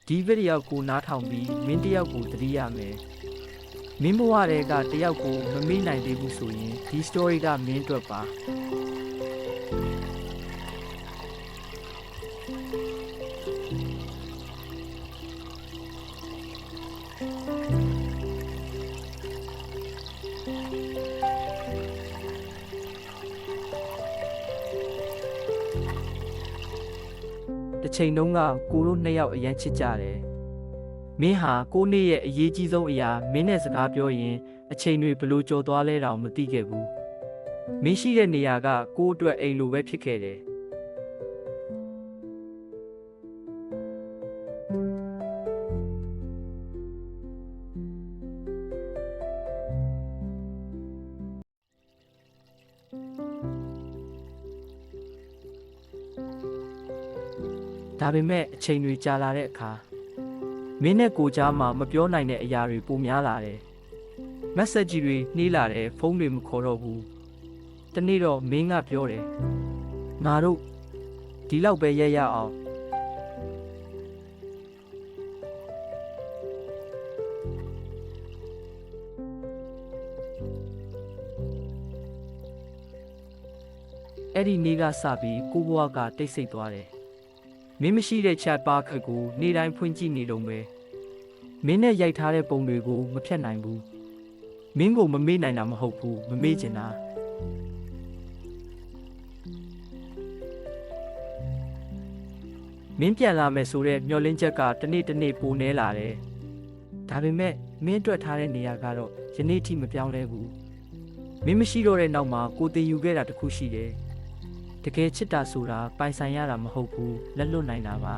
ဒီဗီဒီယိုကိုနားထောင်ပြီးမင်းတယောက်ကိုသတိရမယ်မင်းဘဝတွေကတယောက်ကိုမမေ့နိုင်သေးဘူးဆိုရင်ဒီ story ကမင်းအတွက်ပါတစ်ချိန်တုန်းကကိုတို့နှစ်ယောက်အရန်ချစ်ကြတယ်မင်းဟာကိုနေ့ရဲ့အရေးကြီးဆုံးအရာမင်းနဲ့စကားပြောရင်အချိန်တွေဘလို့ကြော်သွားလဲတောင်မသိခဲ့ဘူးမင်းရှိတဲ့နေရာကကိုအတွက်အိမ်လိုပဲဖြစ်ခဲ့တယ်ဒါပေမဲ့အချိန်တွေကြာလာတဲ့အခါမင်းနဲ့ကိုကြားမှာမပြောနိုင်တဲ့အရာတွေပိုများလာတယ်မက်ဆေ့ချ်တွေနှေးလာတယ်ဖုန်းတွေမခေါ်တော့ဘူးတနေ့တော့မင်းကပြောတယ်ငါတို့ဒီလောက်ပဲရက်ရအောင်အဲ့ဒီနေ့ကစပြီးကိုဘွားကတိတ်ဆိတ်သွားတယ်မင်းမရှိတဲ့ chat bar ခက်ကိုနေ့တိုင်းဖွင့်ကြည့်နေတော့မယ်မင်းနဲ့ရိုက်ထားတဲ့ပုံတွေကိုမဖြတ်နိုင်ဘူးမင်းကိုမမေ့နိုင်တာမဟုတ်ဘူးမမေ့ချင်တာမင်းပြန်လာမယ်ဆိုတဲ့မျှော်လင့်ချက်ကတစ်နေ့တစ်နေ့ပိုနေလာတယ်ဒါပေမဲ့မင်းအတွက်ထားတဲ့နေရာကတော့ယနေ့ထိမပြောင်းလဲဘူးမင်းမရှိတော့တဲ့နောက်မှာကိုတင်ယူခဲ့တာတခုရှိတယ်တကယ်ချစ်တာဆိုတာပိုင်ဆိုင်ရတာမဟုတ်ဘူးလက်လွတ်နိုင်တာပါ